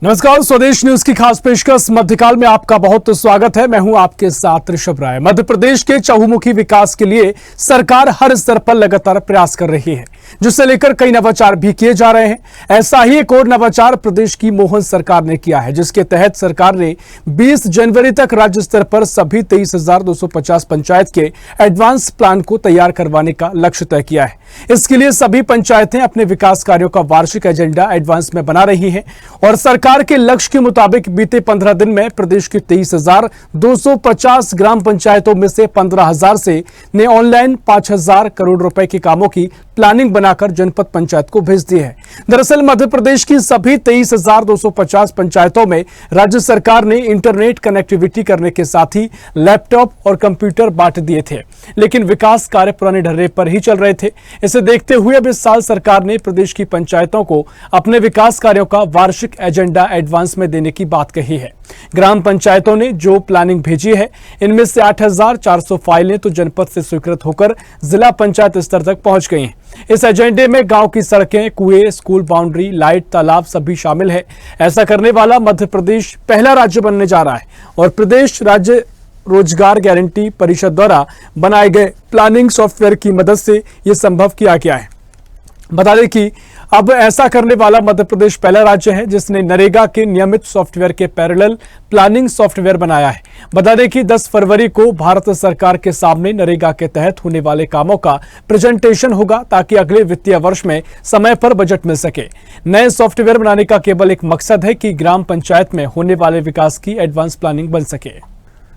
नमस्कार, स्वदेश न्यूज की खास पेशकश मध्यकाल में आपका बहुत स्वागत है। मैं हूं आपके साथ ऋषभ राय। मध्य प्रदेश के चहुमुखी विकास के लिए सरकार हर स्तर पर लगातार प्रयास कर रही है, जिसे लेकर कई नवाचार भी किए जा रहे हैं। ऐसा ही एक और नवाचार प्रदेश की मोहन सरकार ने किया है, जिसके तहत सरकार ने 20 जनवरी तक राज्य स्तर पर सभी 23,250 पंचायत के एडवांस प्लान को तैयार करवाने का लक्ष्य तय किया है। इसके लिए सभी पंचायतें अपने विकास कार्यों का वार्षिक एजेंडा एडवांस में बना रही हैं और सरकार के लक्ष्य के मुताबिक बीते 15 दिन में प्रदेश की 23,250 ग्राम पंचायतों में से 15,000 से ने ऑनलाइन 5,000 करोड़ रुपए के कामों की प्लानिंग बनाकर जनपद पंचायत को भेज दी है। दरअसल मध्य प्रदेश की सभी 23,250 पंचायतों में राज्य सरकार ने इंटरनेट कनेक्टिविटी करने के साथ ही लैपटॉप और कंप्यूटर बांट दिए थे, लेकिन विकास कार्य पुराने ढर्रे पर ही चल रहे थे। इसे देखते हुए अब इस साल सरकार ने प्रदेश की पंचायतों को अपने विकास कार्यों का वार्षिक एजेंडा एडवांस में देने की बात कही है। ग्राम पंचायतों ने जो प्लानिंग भेजी है, इनमें से 8,400 फाइलें तो जनपद से स्वीकृत होकर जिला पंचायत स्तर तक पहुंच गई हैं। इस एजेंडे में गांव की सड़कें, कुएं, स्कूल बाउंड्री, लाइट, तालाब सभी शामिल है। ऐसा करने वाला मध्य प्रदेश पहला राज्य बनने जा रहा है और प्रदेश राज्य रोजगार गारंटी परिषद द्वारा बनाए गए प्लानिंग सॉफ्टवेयर की मदद से यह संभव किया गया है। बता दें कि अब ऐसा करने वाला मध्य प्रदेश पहला राज्य है जिसने नरेगा के नियमित सॉफ्टवेयर के पैरेलल प्लानिंग सॉफ्टवेयर बनाया है। बता दें कि 10 फरवरी को भारत सरकार के सामने नरेगा के तहत होने वाले कामों का प्रेजेंटेशन होगा, ताकि अगले वित्तीय वर्ष में समय पर बजट मिल सके। नए सॉफ्टवेयर बनाने का केवल एक मकसद है कि ग्राम पंचायत में होने वाले विकास की एडवांस प्लानिंग बन सके।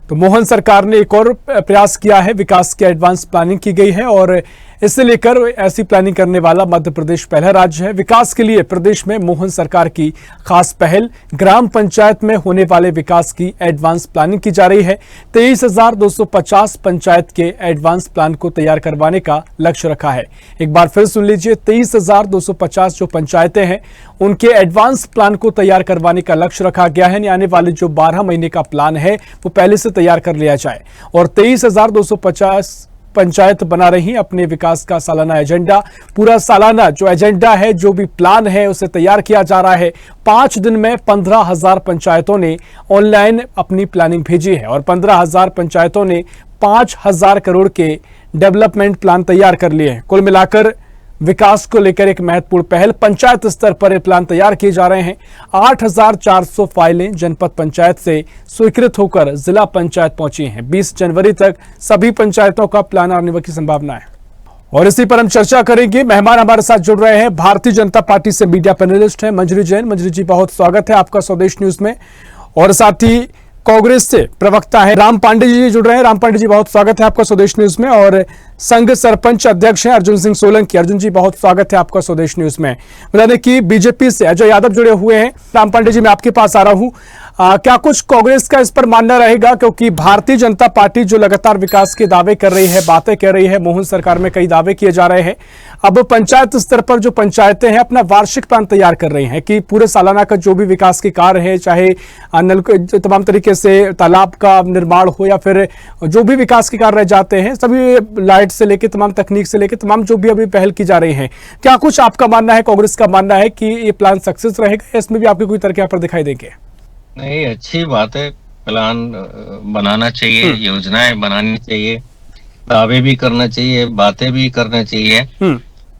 तो मोहन सरकार ने एक और प्रयास किया है, विकास की एडवांस प्लानिंग की गई है और इससे लेकर ऐसी प्लानिंग करने वाला मध्य प्रदेश पहला राज्य है। विकास के लिए प्रदेश में मोहन सरकार की खास पहल ग्राम पंचायत में होने वाले विकास की एडवांस प्लानिंग की जा रही है। 23,250 पंचायत के एडवांस प्लान को तैयार करवाने का लक्ष्य रखा है। एक बार फिर सुन लीजिए, 23,250 जो पंचायतें हैं उनके एडवांस प्लान को तैयार करवाने का लक्ष्य रखा गया है। आने वाले जो 12 महीने का प्लान है वो पहले से तैयार कर लिया जाए और 23,250 पंचायत बना रही अपने विकास का सालाना एजेंडा। पूरा सालाना जो एजेंडा है, जो भी प्लान है, उसे तैयार किया जा रहा है। 5 दिन में 15,000 पंचायतों ने ऑनलाइन अपनी प्लानिंग भेजी है और 15,000 पंचायतों ने 5,000 करोड़ के डेवलपमेंट प्लान तैयार कर लिए हैं। कुल मिलाकर विकास को लेकर एक महत्वपूर्ण पहल पंचायत स्तर पर प्लान तैयार किए जा रहे हैं। 8,400 फाइलें जनपद पंचायत से स्वीकृत होकर जिला पंचायत पहुंची हैं। 20 जनवरी तक सभी पंचायतों का प्लान आने की संभावना है और इसी पर हम चर्चा करेंगे। मेहमान हमारे साथ जुड़ रहे हैं, भारतीय जनता पार्टी से मीडिया पैनलिस्ट हैं मंजरी जैन। मंजरी जी, बहुत स्वागत है आपका स्वदेश न्यूज में। और साथ ही कांग्रेस से प्रवक्ता है राम पांडे जी जुड़ रहे हैं। राम पांडे जी, बहुत स्वागत है आपका स्वदेश न्यूज में। और संघ सरपंच अध्यक्ष हैं अर्जुन सिंह सोलंकी। अर्जुन जी, बहुत स्वागत है आपका स्वदेश न्यूज में। बता दें कि बीजेपी से अजय यादव जुड़े हुए हैं। राम पांडे जी, मैं आपके पास आ रहा हूं। क्या कुछ कांग्रेस का इस पर मानना रहेगा, क्योंकि भारतीय जनता पार्टी जो लगातार विकास के दावे कर रही है, बातें कर रही है, मोहन सरकार में कई दावे किए जा रहे हैं, अब पंचायत स्तर पर जो पंचायतें हैं अपना वार्षिक प्लान तैयार कर रही हैं कि पूरे सालाना का जो भी विकास के कार्य है, चाहे नल तमाम तरीके से तालाब का निर्माण हो या फिर जो भी विकास के कार्य रह जाते हैं, सभी लाइट से लेकर तमाम तकनीक से लेकर तमाम जो भी अभी पहल की जा रही है, क्या कुछ आपका मानना है, कांग्रेस का मानना है कि ये प्लान सक्सेस रहेगा? इसमें भी आपके कोई तर्क यहाँ पर दिखाई देंगे? नहीं, अच्छी बात है। प्लान बनाना चाहिए, योजनाएं बनानी चाहिए, दावे भी करना चाहिए, बातें भी करना चाहिए।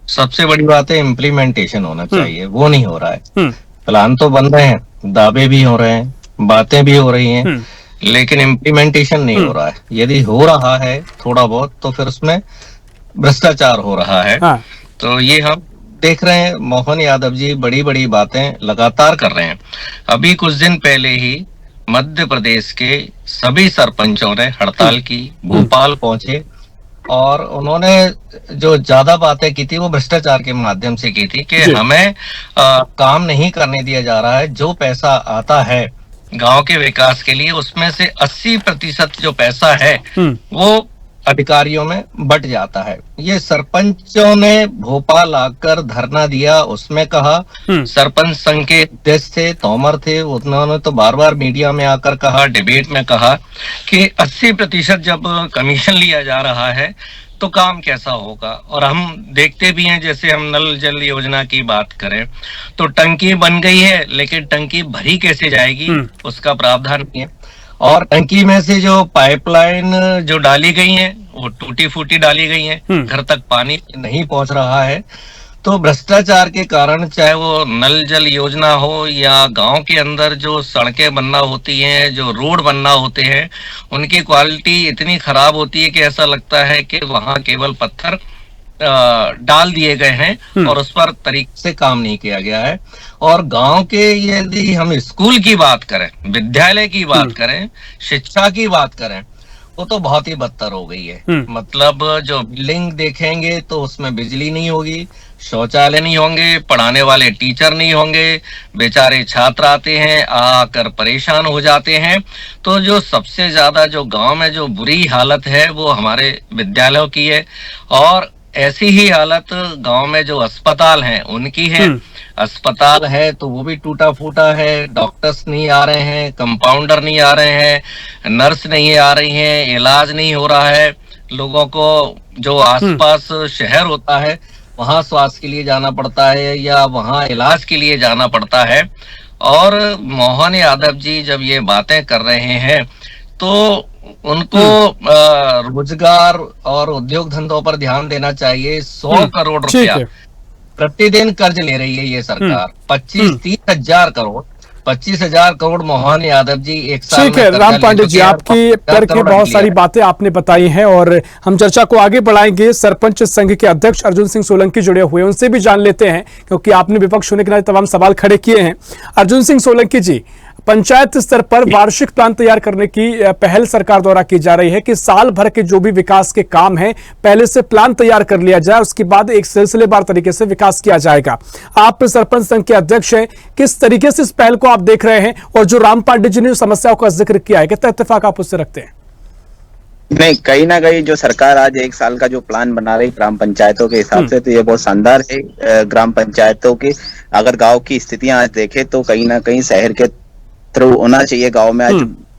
सबसे बड़ी बात है इम्प्लीमेंटेशन होना चाहिए, वो नहीं हो रहा है। प्लान तो बन रहे हैं, दावे भी हो रहे हैं, बातें भी हो रही हैं, लेकिन इम्प्लीमेंटेशन नहीं हो रहा है। यदि हो रहा है थोड़ा बहुत तो फिर उसमें भ्रष्टाचार हो रहा है। तो ये हम देख रहे हैं, मोहन यादव जी बड़ी बड़ी बातें लगातार कर रहे हैं। अभी कुछ दिन पहले ही मध्य प्रदेश के सभी सरपंचों ने हड़ताल की, भोपाल पहुंचे और उन्होंने जो ज्यादा बातें की थी वो भ्रष्टाचार के माध्यम से की थी कि हमें काम नहीं करने दिया जा रहा है। जो पैसा आता है गांव के विकास के लिए, उसमें से 80% जो पैसा है वो अधिकारियों में बट जाता है। ये सरपंचों ने भोपाल आकर धरना दिया, उसमें कहा, सरपंच संघ के अध्यक्ष थे, तोमर थे, उन्होंने तो बार बार मीडिया में आकर कहा, डिबेट में कहा कि 80% जब कमीशन लिया जा रहा है तो काम कैसा होगा। और हम देखते भी हैं, जैसे हम नल जल योजना की बात करें तो टंकी बन गई है, लेकिन टंकी भरी कैसे जाएगी उसका प्रावधान नहीं है। और टंकी में से जो पाइपलाइन जो डाली गई है वो टूटी फूटी डाली गई है, घर तक पानी नहीं पहुंच रहा है। तो भ्रष्टाचार के कारण, चाहे वो नल जल योजना हो या गांव के अंदर जो सड़कें बनना होती हैं, जो रोड बनना होते हैं, उनकी क्वालिटी इतनी खराब होती है कि ऐसा लगता है कि वहां केवल पत्थर डाल दिए गए हैं और उस पर तरीके से काम नहीं किया गया है। और गांव के यदि हम स्कूल की बात करें, विद्यालय की बात करें, शिक्षा की बात करें, वो तो बहुत ही बदतर हो गई है। मतलब जो बिल्डिंग देखेंगे तो उसमें बिजली नहीं होगी, शौचालय नहीं होंगे, पढ़ाने वाले टीचर नहीं होंगे, बेचारे छात्र आते हैं आकर परेशान हो जाते हैं। तो जो सबसे ज्यादा जो गांव में जो बुरी हालत है वो हमारे विद्यालयों की है। और ऐसी ही हालत गांव में जो अस्पताल हैं उनकी है। अस्पताल है तो वो भी टूटा फूटा है, डॉक्टर्स नहीं आ रहे हैं, कंपाउंडर नहीं आ रहे हैं, नर्स नहीं आ रही हैं, इलाज नहीं हो रहा है। लोगों को जो आसपास शहर होता है वहां स्वास्थ्य के लिए जाना पड़ता है या वहां इलाज के लिए जाना पड़ता है। और मोहन यादव जी जब ये बातें कर रहे हैं तो उनको रोजगार और उद्योग धंधों पर ध्यान देना चाहिए। 100 करोड़ रुपया प्रतिदिन कर्ज ले रही है ये सरकार, 25-30 हजार करोड़, 25,000 करोड़ मोहन यादव जी एक साल में। ठीक है राम पांडे जी, आपकी तर्क की बहुत सारी बातें आपने बताई हैं और हम चर्चा को आगे बढ़ाएंगे। सरपंच संघ के अध्यक्ष अर्जुन सिंह सोलंकी जुड़े हुए हैं, उनसे भी जान लेते हैं क्योंकि आपने विपक्ष होने के नाते तमाम सवाल खड़े किए हैं। अर्जुन सिंह सोलंकी जी, पंचायत स्तर पर वार्षिक प्लान तैयार करने की पहल सरकार द्वारा की जा रही है कि साल भर के जो भी विकास के काम हैं पहले से प्लान तैयार कर लिया जाए, उसके बाद एक सिलसिलेवार तरीके से विकास किया जाएगा। आप सरपंच संघ के अध्यक्ष हैं, किस तरीके से इस पहल को आप देख रहे हैं? और जो राम पांडे जी ने समस्याओं का जिक्र किया है, कितना इत्तेफाक आप उससे रखते हैं? नहीं, कहीं ना कहीं जो सरकार आज एक साल का जो प्लान बना रही ग्राम पंचायतों के हिसाब से, तो ये बहुत शानदार है। ग्राम पंचायतों की अगर गांव की स्थितियां आज देखें तो कहीं ना कहीं शहर के थ्रू होना चाहिए। गांव में आज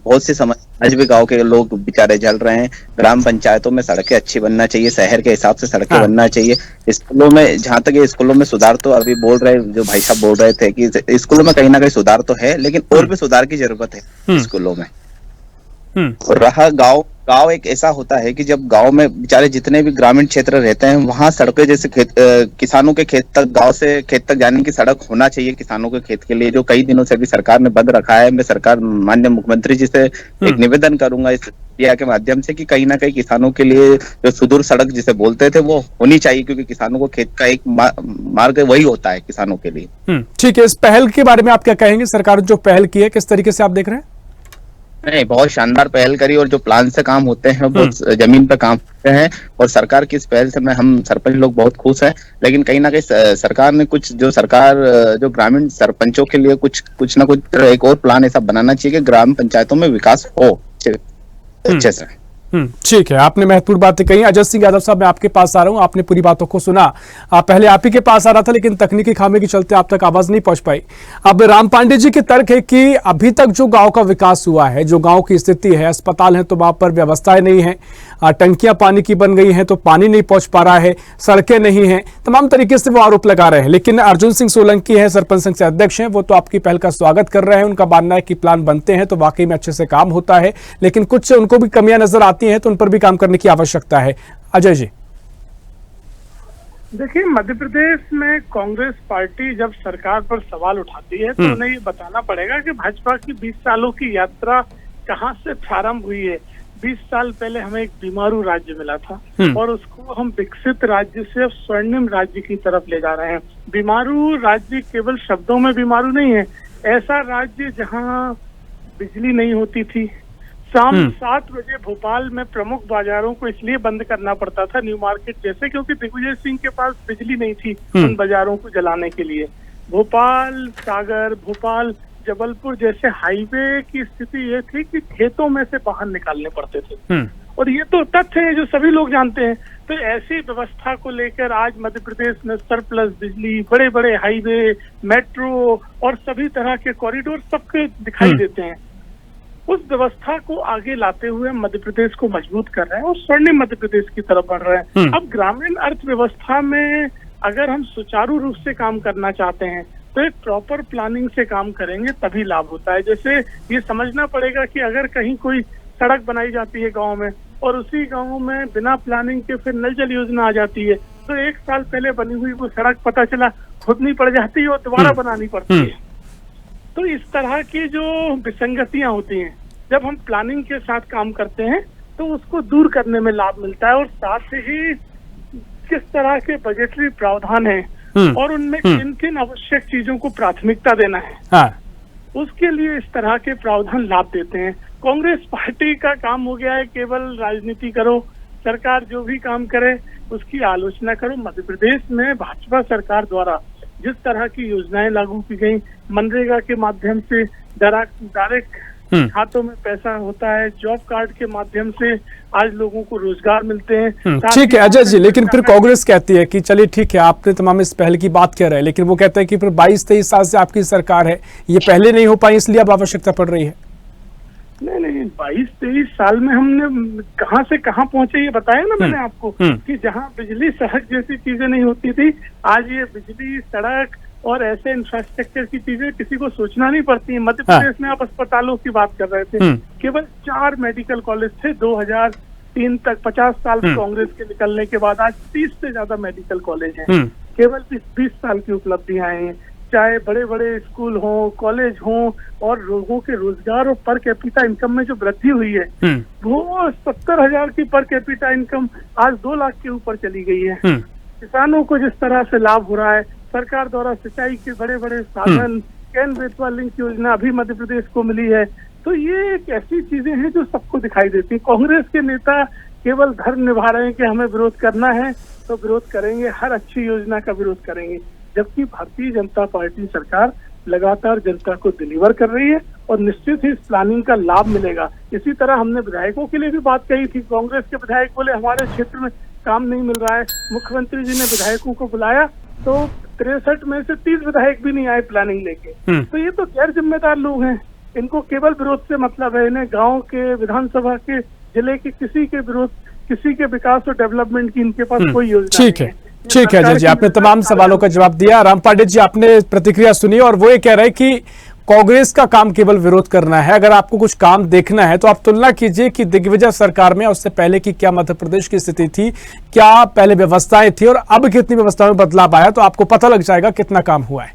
बहुत सी समस्या, आज भी गांव के लोग बेचारे जल रहे हैं। ग्राम पंचायतों में सड़कें अच्छी बनना चाहिए, शहर के हिसाब से सड़कें बनना चाहिए। स्कूलों में, जहां तक ये स्कूलों में सुधार, तो अभी बोल रहे जो भाई साहब बोल रहे थे कि स्कूलों में कहीं ना कहीं सुधार तो है, लेकिन और भी सुधार की जरूरत है स्कूलों में। रहा गांव एक ऐसा होता है कि जब गांव में बेचारे जितने भी ग्रामीण क्षेत्र रहते हैं वहां सड़कें, जैसे किसानों के खेत तक, गांव से खेत तक जाने की सड़क होना चाहिए किसानों के खेत के लिए, जो कई दिनों से भी सरकार ने बंद रखा है। मैं सरकार, माननीय मुख्यमंत्री जी से एक निवेदन करूंगा इस मीडिया के माध्यम से कि कहीं ना कहीं किसानों के लिए जो सुदूर सड़क जिसे बोलते थे वो होनी चाहिए, क्योंकि किसानों को खेत का एक मार्ग वही होता है किसानों के लिए। ठीक है, इस पहल के बारे में आप क्या कहेंगे? सरकार जो पहल की है किस तरीके से आप देख रहे हैं? नहीं, बहुत शानदार पहल करी और जो प्लान से काम होते हैं वो जमीन पर काम होते हैं। और सरकार की इस पहल से हम सरपंच लोग बहुत खुश हैं। लेकिन कहीं ना कहीं सरकार ने जो ग्रामीण सरपंचों के लिए कुछ ना कुछ एक और प्लान ऐसा बनाना चाहिए कि ग्राम पंचायतों में विकास हो अच्छे से। ठीक है, आपने महत्वपूर्ण बातें कही। अजय सिंह यादव साहब, मैं आपके पास आ रहा हूं। आपने पूरी बातों को सुना, पहले आप ही के पास आ रहा था लेकिन तकनीकी खामी के चलते आप तक आवाज नहीं पहुंच पाई। अब राम पांडे जी के तर्क है कि अभी तक जो गांव का विकास हुआ है, जो गांव की स्थिति है, अस्पताल है तो वहां पर व्यवस्थाएं नहीं है, टंकियां पानी की बन गई हैं तो पानी नहीं पहुंच पा रहा है, सड़कें नहीं है, तमाम तरीके से वो आरोप लगा रहे हैं। लेकिन अर्जुन सिंह सोलंकी है, सरपंच संघ से अध्यक्ष हैं, वो तो आपकी पहल का स्वागत कर रहे हैं। उनका मानना है कि प्लान बनते हैं तो वाकई में अच्छे से काम होता है, लेकिन कुछ उनको भी कमियां नजर आती हैं तो उन पर भी काम करने की आवश्यकता है। अजय जी, देखिए, मध्य प्रदेश में कांग्रेस पार्टी जब सरकार पर सवाल उठाती है तो उन्हें ये बताना पड़ेगा कि भाजपा की 20 सालों की यात्रा कहां से प्रारंभ हुई है। 20 साल पहले हमें एक बीमारू राज्य मिला था और उसको हम विकसित राज्य से स्वर्णिम राज्य की तरफ ले जा रहे हैं। बीमारू राज्य केवल शब्दों में बीमारू नहीं है, ऐसा राज्य जहां बिजली नहीं होती थी, शाम 7 बजे भोपाल में प्रमुख बाजारों को इसलिए बंद करना पड़ता था, न्यू मार्केट जैसे, क्योंकि दिग्विजय सिंह के पास बिजली नहीं थी उन बाजारों को जलाने के लिए। भोपाल सागर, भोपाल जबलपुर जैसे हाईवे की स्थिति ये थी कि खेतों में से बाहर निकालने पड़ते थे, और ये तो तथ्य है जो सभी लोग जानते हैं। तो ऐसी व्यवस्था को लेकर आज मध्य प्रदेश में सरप्लस बिजली, बड़े बड़े हाईवे, मेट्रो और सभी तरह के कॉरिडोर सबके दिखाई देते हैं। उस व्यवस्था को आगे लाते हुए मध्य प्रदेश को मजबूत कर रहे हैं और स्वर्णिम मध्य प्रदेश की तरफ बढ़ रहे हैं। अब ग्रामीण अर्थव्यवस्था में अगर हम सुचारू रूप से काम करना चाहते हैं तो एक प्रॉपर प्लानिंग से काम करेंगे तभी लाभ होता है। जैसे ये समझना पड़ेगा कि अगर कहीं कोई सड़क बनाई जाती है गांव में और उसी गांव में बिना प्लानिंग के फिर नल जल योजना आ जाती है तो 1 साल पहले बनी हुई वो सड़क पता चला खोदनी पड़ जाती है और दोबारा बनानी पड़ती है। तो इस तरह की जो विसंगतियां होती हैं जब हम प्लानिंग के साथ काम करते हैं तो उसको दूर करने में लाभ मिलता है। और साथ ही किस तरह के बजटरी प्रावधान है और उनमें किन किन आवश्यक चीजों को प्राथमिकता देना है, उसके लिए इस तरह के प्रावधान लाभ देते हैं। कांग्रेस पार्टी का काम हो गया है केवल राजनीति करो, सरकार जो भी काम करे उसकी आलोचना करो। मध्य प्रदेश में भाजपा सरकार द्वारा जिस तरह की योजनाएं लागू की गई, मनरेगा के माध्यम से डायरेक्ट खातों में पैसा होता है, जॉब कार्ड के माध्यम से आज लोगों को रोजगार मिलते हैं। ठीक है अजय जी, लेकिन फिर कांग्रेस कहती है कि चलिए ठीक है आपने तमाम इस पहल की बात कह रहे हैं, लेकिन वो कहते हैं कि फिर 22-23 साल से आपकी सरकार है, ये पहले नहीं हो पाई इसलिए अब आवश्यकता पड़ रही है। नहीं 22-23 साल में हमने कहां से कहां पहुंचे ये बताया ना मैंने आपको कि जहां बिजली सड़क जैसी चीजें नहीं होती थी, आज ये बिजली सड़क और ऐसे इंफ्रास्ट्रक्चर की चीजें किसी को सोचना नहीं पड़ती है। मध्य प्रदेश में आप अस्पतालों की बात कर रहे थे, केवल 4 मेडिकल कॉलेज थे 2003 तक। 50 साल कांग्रेस के निकलने के बाद आज 30 से ज्यादा मेडिकल कॉलेज हैं। केवल 20 साल की उपलब्धियां हैं, चाहे बड़े बड़े स्कूल हों, कॉलेज हों, और लोगों के रोजगार और पर कैपिटा इनकम में जो वृद्धि हुई है वो 70,000 की पर कैपिटा इनकम आज 2 लाख के ऊपर चली गई है। किसानों को जिस तरह से लाभ हो रहा है, सरकार द्वारा सिंचाई के बड़े बड़े साधन, कैन बेतवा लिंक योजना अभी मध्य प्रदेश को मिली है। तो ये एक ऐसी चीजें हैं जो सबको दिखाई देती है। कांग्रेस के नेता केवल धर्म निभा रहे हैं कि हमें विरोध करना है तो विरोध करेंगे, हर अच्छी योजना का विरोध करेंगे, जबकि भारतीय जनता पार्टी सरकार लगातार जनता को डिलीवर कर रही है और निश्चित ही इस प्लानिंग का लाभ मिलेगा। इसी तरह हमने विधायकों के लिए भी बात कही थी। कांग्रेस के विधायक बोले हमारे क्षेत्र में काम नहीं मिल रहा है, मुख्यमंत्री जी ने विधायकों को बुलाया तो 63 में से 30 विधायक भी नहीं आए प्लानिंग लेके। तो ये तो गैर जिम्मेदार लोग हैं, इनको केवल विरोध से मतलब है। इन्हें गांव के, विधानसभा के, जिले के किसी के विरोध, किसी के विकास और डेवलपमेंट की इनके पास कोई योजना नहीं है। ठीक है अजय जी, आपने तमाम सवालों का जवाब दिया। राम पांडे जी आपने प्रतिक्रिया सुनी और वो ये कह रहे हैं कि कांग्रेस का काम केवल विरोध करना है, अगर आपको कुछ काम देखना है तो आप तुलना कीजिए कि दिग्विजय सरकार में उससे पहले की क्या मध्य प्रदेश की स्थिति थी, क्या पहले व्यवस्थाएं थी और अब कितनी व्यवस्थाओं में बदलाव आया, तो आपको पता लग जाएगा कितना काम हुआ है।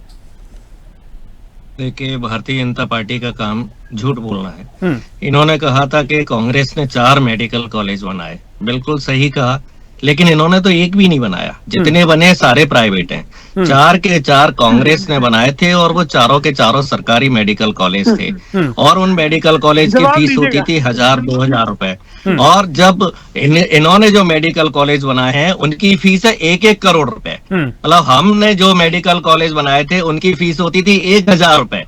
देखिए भारतीय जनता पार्टी का काम झूठ बोलना है। इन्होंने कहा था कि कांग्रेस ने 4 मेडिकल कॉलेज बनाए, बिल्कुल सही कहा, लेकिन इन्होंने तो एक भी नहीं बनाया। जितने बने सारे प्राइवेट हैं। 4 के 4 कांग्रेस ने बनाए थे और वो चारों के चारों सरकारी मेडिकल कॉलेज थे और उन मेडिकल कॉलेज की फीस होती थी 1000-2000 रुपए। और जब इन्होंने जो मेडिकल कॉलेज बनाए हैं उनकी फीस है 1-1 करोड़ रुपए। मतलब हमने जो मेडिकल कॉलेज बनाए थे उनकी फीस होती थी 1000 रुपए।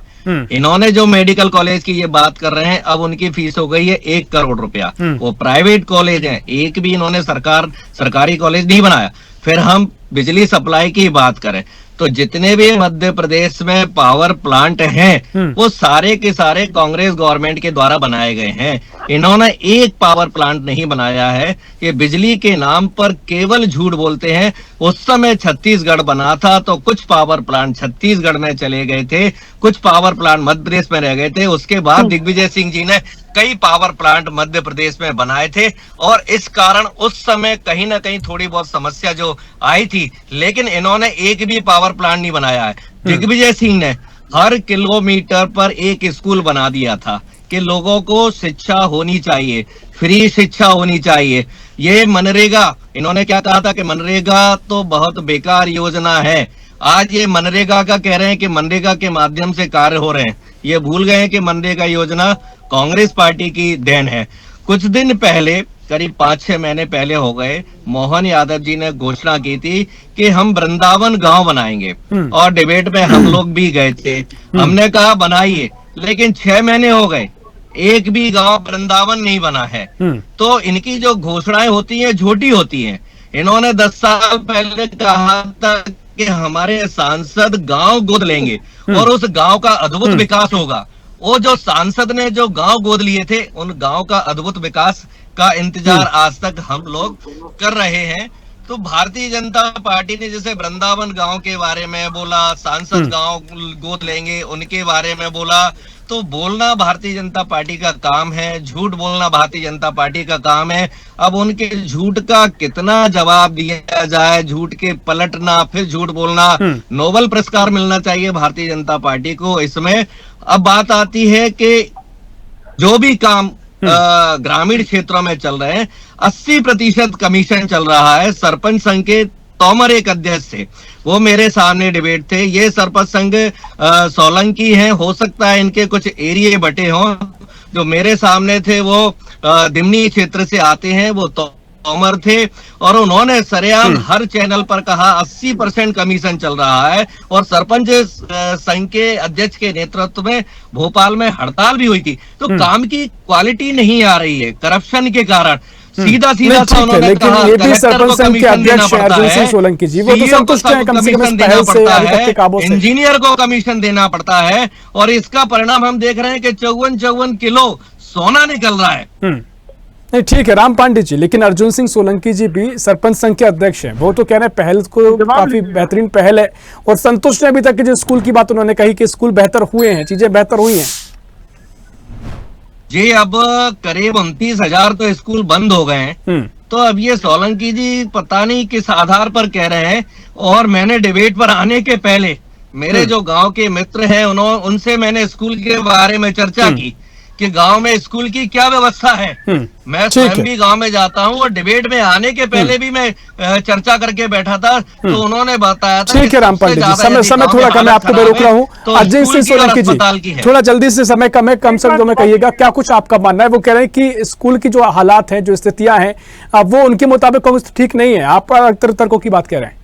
इन्होंने जो मेडिकल कॉलेज की ये बात कर रहे हैं अब उनकी फीस हो गई है 1 करोड़ रुपया। वो प्राइवेट कॉलेज हैं, एक भी इन्होंने सरकारी कॉलेज नहीं बनाया। फिर हम बिजली सप्लाई की बात करें तो जितने भी मध्य प्रदेश में पावर प्लांट हैं वो सारे के सारे कांग्रेस गवर्नमेंट के द्वारा बनाए गए हैं। इन्होंने एक पावर प्लांट नहीं बनाया है। ये बिजली के नाम पर केवल झूठ बोलते हैं। उस समय छत्तीसगढ़ बना था तो कुछ पावर प्लांट छत्तीसगढ़ में चले गए थे, कुछ पावर प्लांट मध्य प्रदेश में रह गए थे। उसके बाद दिग्विजय सिंह जी ने कई पावर प्लांट मध्य प्रदेश में बनाए थे और इस कारण उस समय कहीं ना कहीं थोड़ी बहुत समस्या जो आई थी, लेकिन इन्होंने एक भी पावर प्लांट नहीं बनाया है। दिग्विजय सिंह ने हर किलोमीटर पर एक स्कूल बना दिया था कि लोगों को शिक्षा होनी चाहिए, फ्री शिक्षा होनी चाहिए। ये मनरेगा, इन्होंने क्या कहा था कि मनरेगा तो बहुत बेकार योजना है। आज ये मनरेगा का कह रहे हैं कि मनरेगा के माध्यम से कार्य हो रहे हैं। ये भूल गए हैं कि मनरेगा योजना कांग्रेस पार्टी की देन है। कुछ दिन पहले, करीब 5-6 महीने पहले हो गए, मोहन यादव जी ने घोषणा की थी कि हम वृंदावन गांव बनाएंगे और डिबेट में हम लोग भी गए थे। हमने कहा बनाइए, लेकिन 6 महीने हो गए, एक भी गांव वृंदावन नहीं बना है। तो इनकी जो घोषणाएं होती हैं झूठी होती हैं। इन्होंने 10 साल पहले कहा था कि हमारे सांसद गांव गोद लेंगे और उस गांव का अद्भुत विकास होगा। वो जो सांसद ने जो गांव गोद लिए थे, उन गांव का अद्भुत विकास का इंतजार आज तक हम लोग कर रहे हैं। तो भारतीय जनता पार्टी ने जैसे वृंदावन गांव के बारे में बोला, सांसद गांव गोद लेंगे उनके बारे में बोला, तो बोलना भारतीय जनता पार्टी का काम है, झूठ बोलना भारतीय जनता पार्टी का काम है। अब उनके झूठ का कितना जवाब दिया जाए, झूठ के पलटना फिर झूठ बोलना, नोबेल पुरस्कार मिलना चाहिए भारतीय जनता पार्टी को इसमें। अब बात आती है कि जो भी काम ग्रामीण क्षेत्रों में चल रहे हैं, 80% कमीशन चल रहा है। सरपंच संघ के तोमर एक अध्यक्ष थे, वो मेरे सामने डिबेट थे। ये सरपंच संघ सोलंकी हैं, हो सकता है इनके कुछ एरिया बटे हों। जो मेरे सामने थे वो दिमनी क्षेत्र से आते हैं, वो तोमर थे, और उन्होंने सरेआम हर चैनल पर कहा 80% कमीशन चल रहा है। और सरपंच संघ के अध्यक्ष के नेतृत्व में भोपाल में हड़ताल भी हुई थी। तो काम की क्वालिटी नहीं आ रही है करप्शन के कारण। सीधा सा उन्होंने कहा कलेक्टर को कमीशन देना पड़ता है, सोलंकी जी वो तो संतुष्ट हैं कम से कम इस पहल से, अभी तक के काबू से। इंजीनियर को कमीशन देना पड़ता है, और इसका परिणाम हम देख रहे हैं कि 54 किलो सोना निकल रहा है। नहीं ठीक है राम पांडे जी, लेकिन अर्जुन सिंह सोलंकी जी भी सरपंच संघ के अध्यक्ष हैं, वो तो कह रहे हैं पहल को काफी बेहतरीन पहल है, और संतुष्ट है अभी तक कि जो स्कूल की बात उन्होंने कही कि स्कूल बेहतर हुए हैं, चीजें बेहतर हुई हैं। जी अब करीब 29,000 तो स्कूल बंद हो गए हैं। तो अब ये सोलंकी जी पता नहीं किस आधार पर कह रहे हैं। और मैंने डिबेट पर आने के पहले मेरे जो गांव के मित्र हैं उनसे मैंने स्कूल के बारे में चर्चा की कि गांव में स्कूल की क्या व्यवस्था है। मैं स्वयं भी गांव में जाता हूं, और डिबेट में आने के पहले भी मैं चर्चा करके बैठा था, तो उन्होंने बताया था। ठीक है राम पांडे जी, समय थोड़ा कम है, आपको मैं रोक रहा हूँ। अर्जुन सिंह सोलंकी जी थोड़ा जल्दी से, समय कम है, कम से कम कहिएगा क्या कुछ आपका मानना है। वो कह रहे हैं कि स्कूल की जो हालात है, जो स्थितियां हैं, वो उनके मुताबिक कांग्रेस ठीक नहीं है। आप तर्कों की बात कह रहे हैं।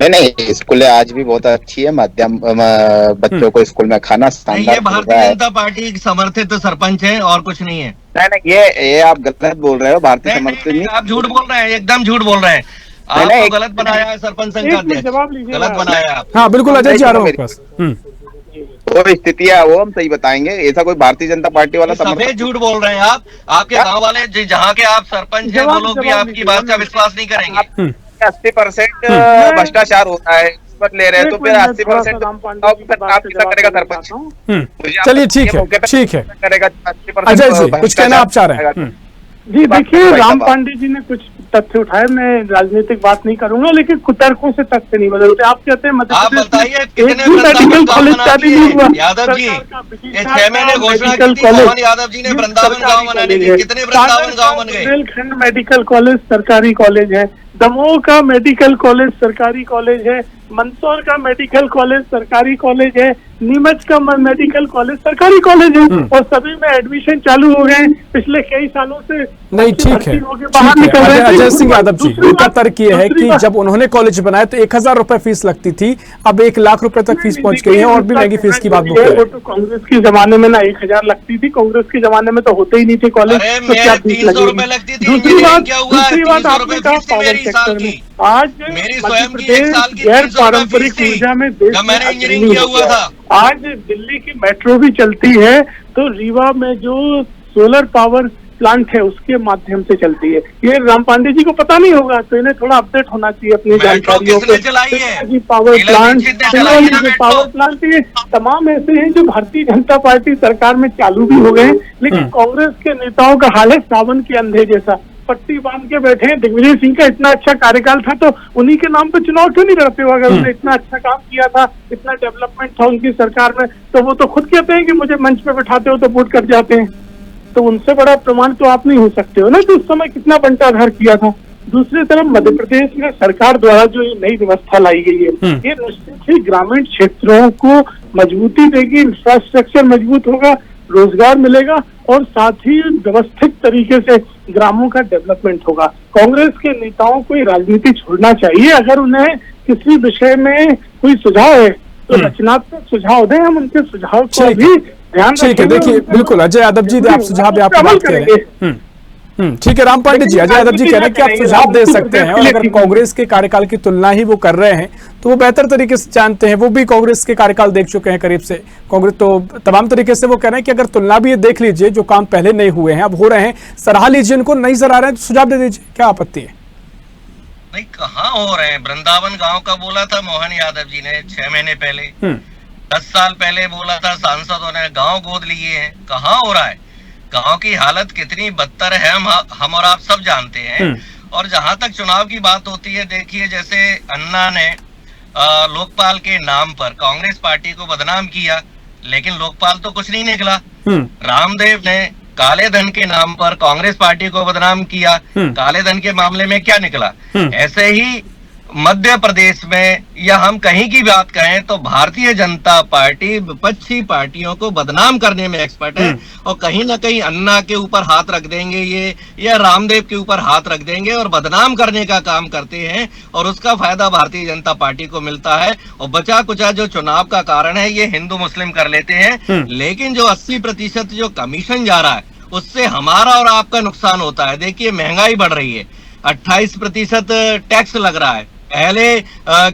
नहीं, स्कूलें आज भी बहुत अच्छी है। मध्यम बच्चों को स्कूल में खाना शानदार। ये भारतीय जनता पार्टी समर्थित सरपंच है और कुछ नहीं है। नहीं, ये आप गलत बोल रहे हो। भारतीय समर्थित नहीं, आप झूठ बोल रहे हैं, एकदम झूठ बोल रहे हैं। आपको गलत बनाया है सरपंच संघ का अध्यक्ष, गलत बनाया आप। हाँ बिल्कुल अजय जी, आ रहा हूँ। वो स्थितियां वो हम सही बताएंगे। ऐसा कोई भारतीय जनता पार्टी वाला सफेद झूठ बोल रहे हैं आप। आपके गाँव वाले जहाँ के आप सरपंच हैं, वो लोग भी आपकी बात का विश्वास नहीं करेंगे। 80% भ्रष्टाचार होता है, ले रहे हैं, तो फिर 80% आप किसा करेगा सरपंच? चलिए ठीक है करेगा। अजय जी कुछ कहना आप चाह रहे हैं? जी देखिए, राम पांडे जी ने कुछ तथ्य उठाए, मैं राजनीतिक बात नहीं करूंगा, लेकिन कुतर्कों से तथ्य नहीं बदलते। आप कहते हैं मेडिकल कॉलेज का भी नहीं हुआ। यादव जी, ये 6 महीने घोषणा की थी मोहन यादव जी ने वृंदावन गांव बनाने की, कितने वृंदावन गांव बन गए? बुंदेलखंड मेडिकल कॉलेज सरकारी कॉलेज है, दमोह का मेडिकल कॉलेज सरकारी कॉलेज है, मंदसौर का मेडिकल कॉलेज सरकारी कॉलेज है, नीमच का मेडिकल कॉलेज सरकारी कॉलेज है, और सभी में एडमिशन चालू हो गए पिछले कई सालों से। नहीं ठीक है, बाहर निकल रहे हैं। अजय सिंह यादव जी, उनका तर्क ये है कि जब उन्होंने कॉलेज बनाया तो 1,000 रुपए फीस लगती थी, अब 1 लाख रुपए तक फीस पहुंच गई है, और भी महंगी फीस की बात बोल रहे हैं। तो कांग्रेस के जमाने में ना 1,000 लगती थी, कांग्रेस के जमाने में तो होते ही नहीं थे कॉलेज, तो क्या फीस लगेगी? दूसरी बात आपने कहा पावर सेक्टर में आज मध्य प्रदेश गैर पारंपरिक ऊर्जा में देश आज दिल्ली की मेट्रो भी चलती है, तो रीवा में जो सोलर पावर प्लांट है उसके माध्यम से चलती है। ये राम पांडे जी को पता नहीं होगा, तो इन्हें थोड़ा अपडेट होना चाहिए अपनी जानकारियों पे। पावर प्लांट ये तमाम ऐसे हैं जो भारतीय जनता पार्टी सरकार में चालू भी हो गए, लेकिन कांग्रेस के नेताओं का हाल है सावन के अंधे जैसा, पट्टी बांध के बैठे हैं। दिग्विजय सिंह का इतना अच्छा कार्यकाल था, तो उन्हीं के नाम पे चुनाव क्यों नहीं लड़ते हो? अगर उन्होंने इतना अच्छा काम किया था, इतना डेवलपमेंट था उनकी सरकार में, तो वो तो खुद कहते हैं कि मुझे मंच पे बैठाते हो तो वोट कर जाते हैं। तो उनसे बड़ा प्रमाण तो आप नहीं हो सकते हो ना, तो उस समय कितना बंटाधार किया था। दूसरी तरफ मध्य प्रदेश में सरकार द्वारा जो ये नई व्यवस्था लाई गई है, ये निश्चित ही ग्रामीण क्षेत्रों को मजबूती देगी, इंफ्रास्ट्रक्चर मजबूत होगा, रोजगार मिलेगा, और साथ ही व्यवस्थित तरीके से ग्रामों का डेवलपमेंट होगा। कांग्रेस के नेताओं को ये राजनीति छोड़ना चाहिए। अगर उन्हें किसी विषय में कोई सुझाव है तो रचनात्मक सुझाव दें, हम उनके सुझाव को भी ध्यान रखेंगे। देखिए बिल्कुल अजय यादव जी, आप सुझाव भी आप बात करें। ठीक है राम पांडे जी, अजय यादव जी कह रहे हैं कि आप सुझाव दे सकते हैं और अगर कांग्रेस के कार्यकाल की तुलना ही वो कर रहे हैं तो वो बेहतर तरीके से जानते हैं, वो भी कांग्रेस के कार्यकाल देख चुके हैं करीब से। कांग्रेस तो तमाम तरीके से वो कह रहे हैं कि अगर तुलना भी ये देख लीजिए, जो काम पहले नहीं हुए हैं अब हो रहे हैं, सराह लीजिए इनको, नहीं सराह रहे हैं तो सुझाव दे दीजिए, क्या आपत्ति है? नहीं, कहाँ हो रहे हैं। वृंदावन गांव का बोला था मोहन यादव जी ने 6 महीने पहले, 10 साल पहले बोला था सांसदों ने, गांव गोद लिए हैं। कहाँ हो रहा है? गांव की हालत कितनी बदतर है हम और आप सब जानते हैं। और जहां तक चुनाव की बात होती है, देखिए जैसे अन्ना ने लोकपाल के नाम पर कांग्रेस पार्टी को बदनाम किया, लेकिन लोकपाल तो कुछ नहीं निकला। रामदेव ने काले धन के नाम पर कांग्रेस पार्टी को बदनाम किया, काले धन के मामले में क्या निकला। ऐसे ही मध्य प्रदेश में या हम कहीं की बात कहें तो भारतीय जनता पार्टी विपक्षी पार्टियों को बदनाम करने में एक्सपर्ट है, और कहीं ना कहीं अन्ना के ऊपर हाथ रख देंगे ये, या रामदेव के ऊपर हाथ रख देंगे और बदनाम करने का काम करते हैं, और उसका फायदा भारतीय जनता पार्टी को मिलता है। और बचा कुचा जो चुनाव का कारण है ये हिंदू मुस्लिम कर लेते हैं, लेकिन जो 80% जो कमीशन जा रहा है उससे हमारा और आपका नुकसान होता है। देखिए महंगाई बढ़ रही है, 28% टैक्स लग रहा है। पहले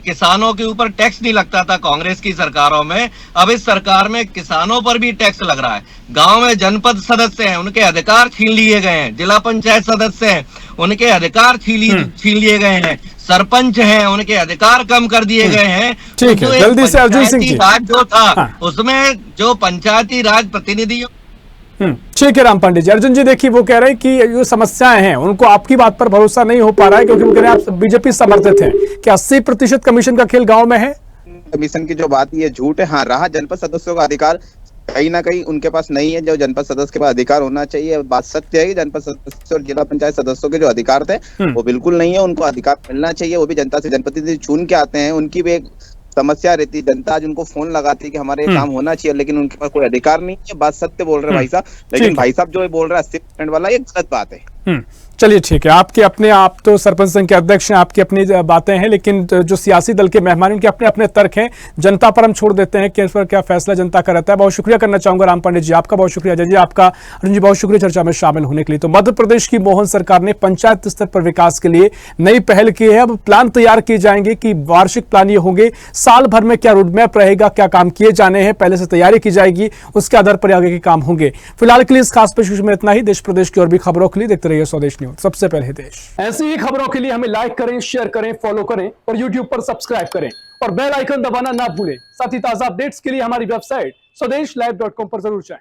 किसानों के ऊपर टैक्स नहीं लगता था कांग्रेस की सरकारों में, अब इस सरकार में किसानों पर भी टैक्स लग रहा है। गांव में जनपद सदस्य हैं, उनके अधिकार छीन लिए गए हैं। जिला पंचायत सदस्य हैं, उनके अधिकार छीन लिए गए हैं। सरपंच हैं, उनके अधिकार कम कर दिए गए हैं। ठीक है, जल्दी से अर्जुन सिंह जी। राज जो था उसमें जो पंचायती राज प्रतिनिधियों ठीक है राम पांडे जी। अर्जुन जी देखिए वो कह रहे हैं कि जो समस्याएं हैं उनको आपकी बात पर भरोसा नहीं हो पा रहा है, क्योंकि वो कह रहे हैं आप बीजेपी समर्थित हैं कि 80% कमीशन का खेल गांव में है। कमीशन की जो बात ये झूठ है। हाँ, रहा जनपद सदस्यों का अधिकार, कहीं ना कहीं उनके पास नहीं है जो जनपद सदस्य के पास अधिकार होना चाहिए। बात सत्य है कि जनपद सदस्य और जिला पंचायत सदस्यों के जो अधिकार थे वो बिल्कुल नहीं है, उनको अधिकार मिलना चाहिए। वो भी जनता से जनप्रतिनिधि चुन के आते हैं, उनकी भी एक समस्या रहती है। जनता आज उनको फोन लगाती है कि हमारे काम होना चाहिए, लेकिन उनके पास कोई अधिकार नहीं है। बात सत्य बोल रहे हैं भाई साहब, लेकिन भाई साहब जो ये बोल रहे हैं 80% वाला, ये गलत बात है। चलिए ठीक है, आपके अपने, आप तो सरपंच संघ के अध्यक्ष हैं, आपकी अपनी बातें हैं, लेकिन जो सियासी दल के मेहमान उनके अपने अपने तर्क हैं। जनता पर हम छोड़ देते हैं कि इस पर क्या फैसला जनता का रहता है। बहुत शुक्रिया करना चाहूंगा राम पांडे जी, आपका बहुत शुक्रिया। अजय जी आपका, अर्जुन जी बहुत शुक्रिया चर्चा में शामिल होने के लिए। तो मध्य प्रदेश की मोहन सरकार ने पंचायत स्तर पर विकास के लिए नई पहल की है। अब प्लान तैयार किए जाएंगे कि वार्षिक प्लान ये होंगे, साल भर में क्या रोडमैप रहेगा, क्या काम किए जाने हैं, पहले से तैयारी की जाएगी, उसके आधार पर आगे के काम होंगे। फिलहाल के लिए इस खास पेशकश में इतना ही। देश प्रदेश की और भी खबरों के लिए देखते रहिए स्वदेश न्यूज, सबसे पहले देश। ऐसी ही खबरों के लिए हमें लाइक करें, शेयर करें, फॉलो करें और YouTube पर सब्सक्राइब करें और बेल आइकन दबाना ना भूलें। साथ ही ताजा अपडेट्स के लिए हमारी वेबसाइट स्वदेशलाइव.com पर जरूर जाएं।